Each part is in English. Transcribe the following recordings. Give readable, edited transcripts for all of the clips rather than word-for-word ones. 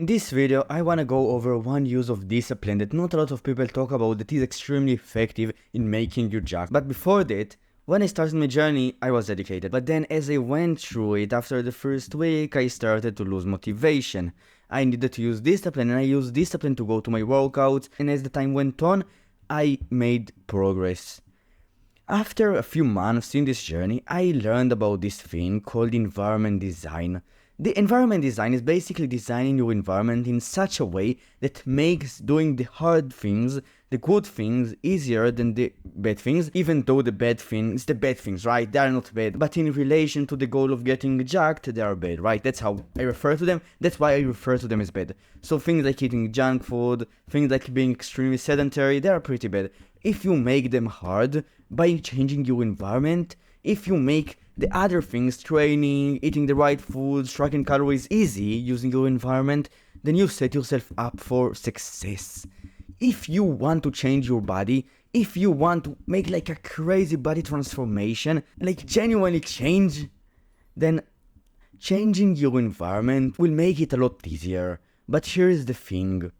In this video, I wanna go over one use of discipline that not a lot of people talk about that is extremely effective in making you jacked. But before that, when I started my journey, I was dedicated. But then as I went through it, after the first week, I started to lose motivation. I needed to use discipline, and I used discipline to go to my workouts, and as the time went on, I made progress. After a few months in this journey, I learned about this thing called environment design. The environment design is basically designing your environment in such a way that makes doing the hard things, the good things, easier than the bad things, even though the bad things, right? They are not bad, but in relation to the goal of getting jacked, they are bad, right? That's how I refer to them. That's why I refer to them as bad. So things like eating junk food, things like being extremely sedentary, they are pretty bad. If you make them hard by changing your environment, if you make the other things, training, eating the right foods, tracking calories easy using your environment, then you set yourself up for success. If you want to change your body, if you want to make like a crazy body transformation, like genuinely change, then changing your environment will make it a lot easier. But here's the thing.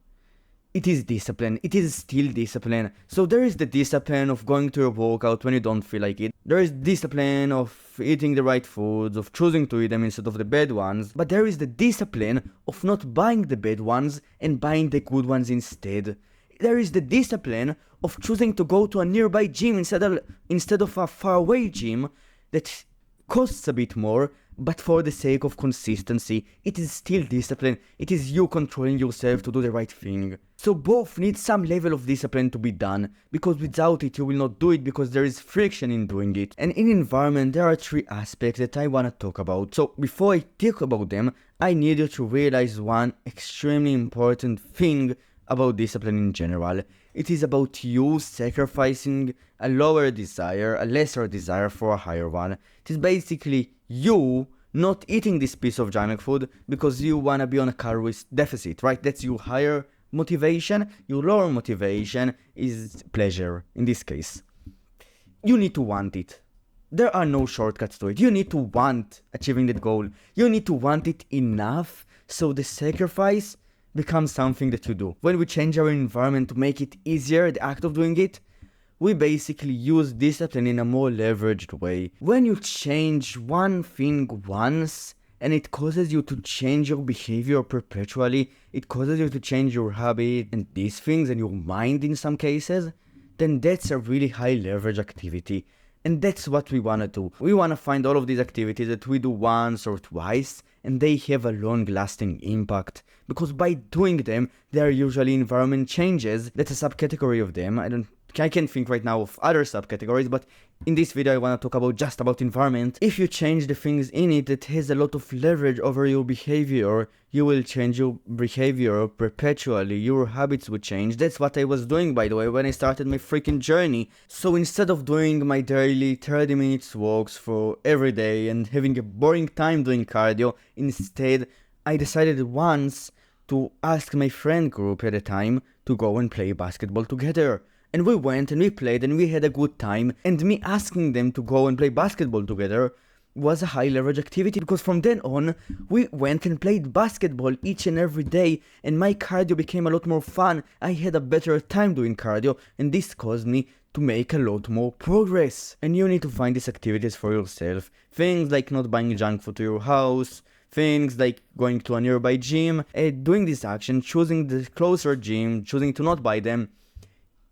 It is discipline. It is still discipline. So there is the discipline of going to a workout when you don't feel like it. There is discipline of eating the right foods, of choosing to eat them instead of the bad ones. But there is the discipline of not buying the bad ones and buying the good ones instead. There is the discipline of choosing to go to a nearby gym instead of a faraway gym that costs a bit more, but for the sake of consistency, it is still discipline. It is you controlling yourself to do the right thing. So both need some level of discipline to be done, because without it you will not do it because there is friction in doing it. And in environment there are three aspects that I wanna talk about. So before I talk about them, I need you to realize one extremely important thing about discipline in general. It is about you sacrificing a lower desire, a lesser desire for a higher one. It is basically you not eating this piece of junk food because you wanna be on a calorie deficit, right? That's your higher motivation. Your lower motivation is pleasure in this case. You need to want it. There are no shortcuts to it. You need to want achieving that goal. You need to want it enough so the sacrifice becomes something that you do. When we change our environment to make it easier, the act of doing it, we basically use discipline in a more leveraged way. When you change one thing once, and it causes you to change your behavior perpetually, it causes you to change your habit and these things and your mind in some cases, then that's a really high leverage activity. And that's what we wanna do. We wanna find all of these activities that we do once or twice, and they have a long-lasting impact. Because by doing them, they are usually environment changes. That's a subcategory of them. I can't think right now of other subcategories, but in this video I want to talk about just about environment. If you change the things in it that has a lot of leverage over your behavior, you will change your behavior perpetually. Your habits will change. That's what I was doing, by the way, when I started my freaking journey. So instead of doing my daily 30 minutes walks for every day and having a boring time doing cardio, instead I decided once to ask my friend group at the time to go and play basketball together. And we went and we played and we had a good time, and me asking them to go and play basketball together was a high leverage activity, because from then on we went and played basketball each and every day, and my cardio became a lot more fun. I had a better time doing cardio, and this caused me to make a lot more progress. And you need to find these activities for yourself. Things like not buying junk food to your house, things like going to a nearby gym, and doing this action, choosing the closer gym, choosing to not buy them,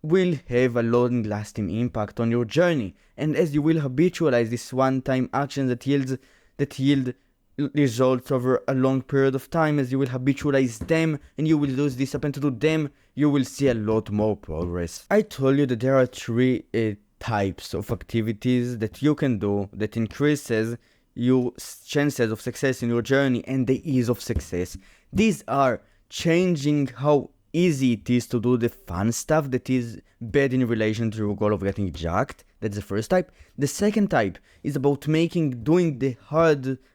will have a long-lasting impact on your journey. And as you will habitualize this one-time action that yield results over a long period of time, as you will habitualize them and you will lose discipline to do them, you will see a lot more progress. I told you that there are three types of activities that you can do that increases your chances of success in your journey and the ease of success. These are changing how easy it is to do the fun stuff that is bad in relation to your goal of getting jacked. That's the first type. The second type is about doing the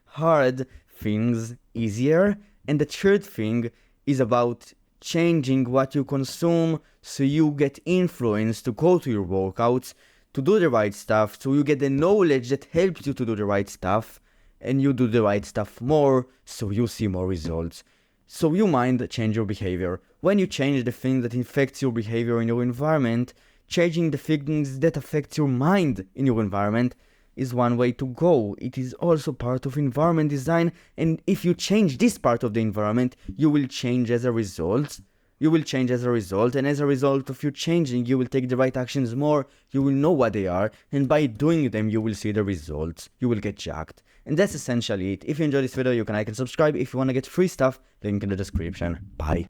hard things easier. And the third thing is about changing what you consume so you get influenced to go to your workouts, to do the right stuff, so you get the knowledge that helps you to do the right stuff, and you do the right stuff more so you see more results. So your mind change your behavior. When you change the thing that affects your behavior in your environment, changing the things that affect your mind in your environment is one way to go. It is also part of environment design, and if you change this part of the environment, you will change as a result. And as a result of you changing, you will take the right actions more, you will know what they are, and by doing them, you will see the results. You will get jacked. And that's essentially it. If you enjoyed this video, you can like and subscribe. If you want to get free stuff, link in the description. Bye.